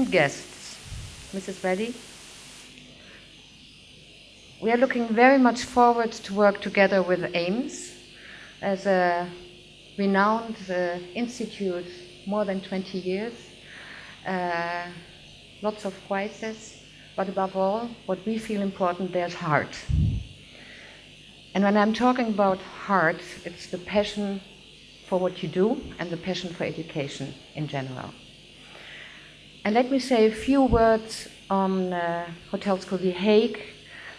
esteemed guests, Mrs. Reddy, we are looking very much forward to work together with AIMS as a renowned institute, more than 20 years, lots of crises, but above all, what we feel important, there's heart. And when I'm talking about heart, it's the passion for what you do and the passion for education in general. And let me say a few words on Hotelschool The Hague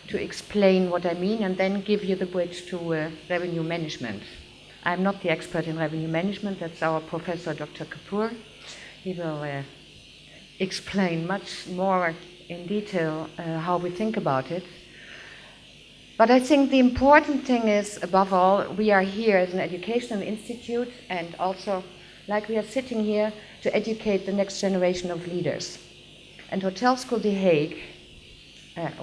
to explain what I mean and then give you the bridge to revenue management. I'm not the expert in revenue management, that's our professor, Dr. Kapoor. He will explain much more in detail how we think about it. But I think the important thing is, above all, we are here as an educational institute and also, like we are sitting here, to educate the next generation of leaders. And Hotelschool The Hague,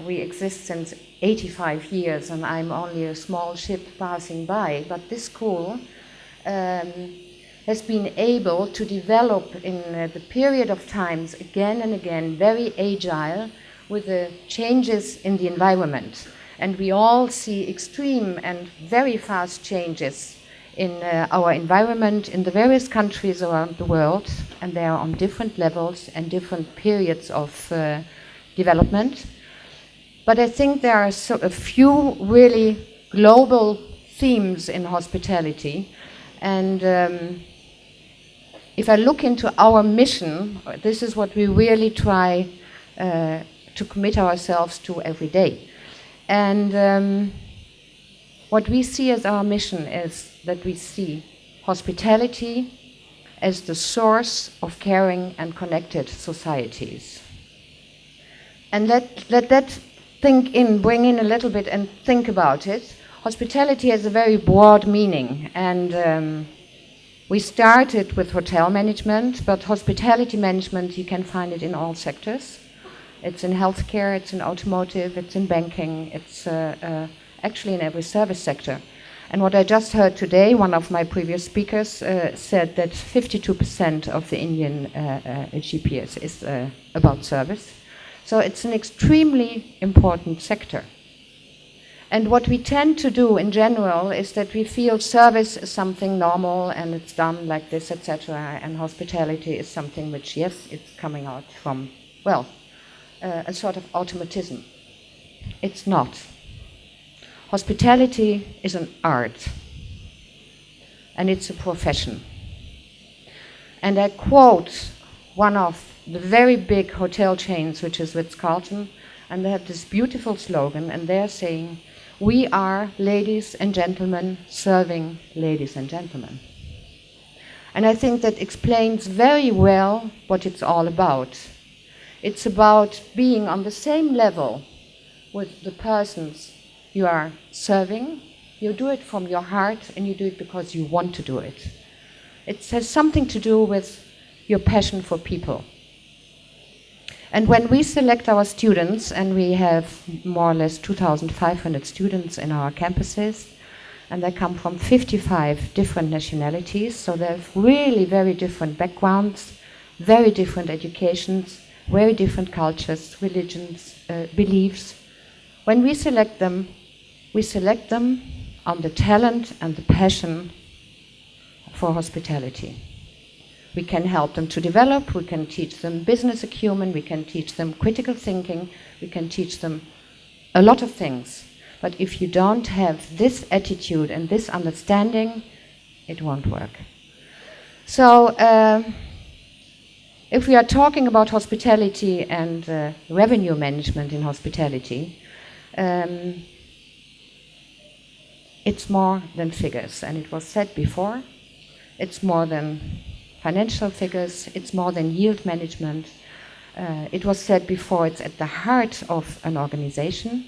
we exist since 85 years and I'm only a small ship passing by, but this school has been able to develop in the period of times again and again, very agile with the changes in the environment. And we all see extreme and very fast changes in our environment in the various countries around the world, and they are on different levels and different periods of development. But I think there are a few really global themes in hospitality. And if I look into our mission, this is what we really try to commit ourselves to every day. And what we see as our mission is that we see hospitality as the source of caring and connected societies. And let that bring in a little bit and think about it. Hospitality has a very broad meaning, and we started with hotel management, but hospitality management, you can find it in all sectors. It's in healthcare, it's in automotive, it's in banking, it's actually in every service sector. And what I just heard today, one of my previous speakers said that 52% of the Indian GPS is about service. So it's an extremely important sector. And what we tend to do in general is that we feel service is something normal and it's done like this, etc. And hospitality is something which, yes, it's coming out from, well, a sort of automatism. It's not. Hospitality is an art, and it's a profession. And I quote one of the very big hotel chains, which is Ritz-Carlton, and they have this beautiful slogan, and they're saying, "We are ladies and gentlemen serving ladies and gentlemen." And I think that explains very well what it's all about. It's about being on the same level with the persons you are serving. You do it from your heart and you do it because you want to do it. It has something to do with your passion for people. And when we select our students, and we have more or less 2,500 students in our campuses, and they come from 55 different nationalities, so they have really very different backgrounds, very different educations, very different cultures, religions, beliefs. When we select them on the talent and the passion for hospitality. We can help them to develop, we can teach them business acumen, we can teach them critical thinking, we can teach them a lot of things. But if you don't have this attitude and this understanding, it won't work. So, if we are talking about hospitality and revenue management in hospitality, it's more than figures, and it was said before. It's more than financial figures, it's more than yield management. It was said before, it's at the heart of an organization.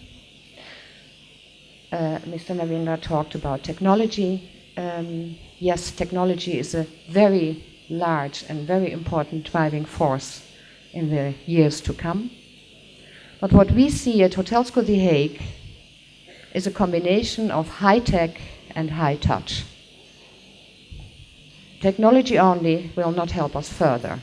Mr. Navindra talked about technology. Yes, technology is a very large and very important driving force in the years to come. But what we see at Hotelschool The Hague is a combination of high-tech and high-touch. Technology only will not help us further.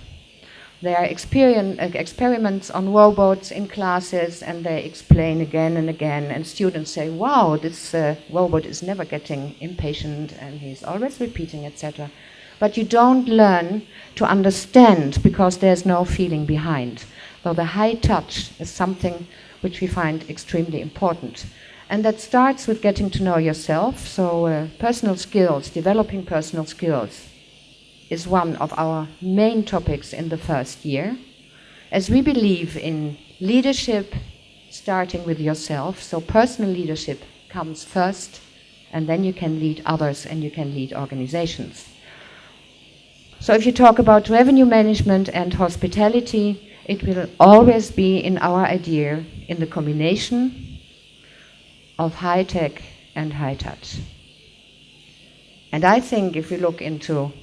There are experiments on robots in classes, and they explain again and again, and students say, wow, this robot is never getting impatient, and he's always repeating, etc. But you don't learn to understand because there's no feeling behind. So the high touch is something which we find extremely important. And that starts with getting to know yourself. So personal skills, developing personal skills, is one of our main topics in the first year, as we believe in leadership starting with yourself. So personal leadership comes first, and then you can lead others and you can lead organizations. So if you talk about revenue management and hospitality, it will always be, in our idea, in the combination of high tech and high touch. And I think if we look into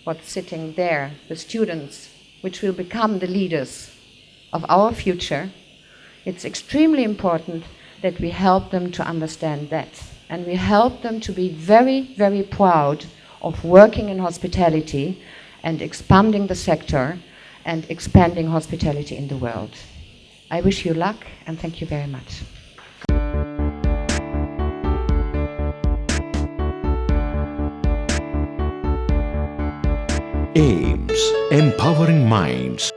what's sitting there, the students, which will become the leaders of our future, it's extremely important that we help them to understand that. And we help them to be very, very proud of working in hospitality and expanding the sector and expanding hospitality in the world. I wish you luck, and thank you very much. AIMS, Empowering Minds.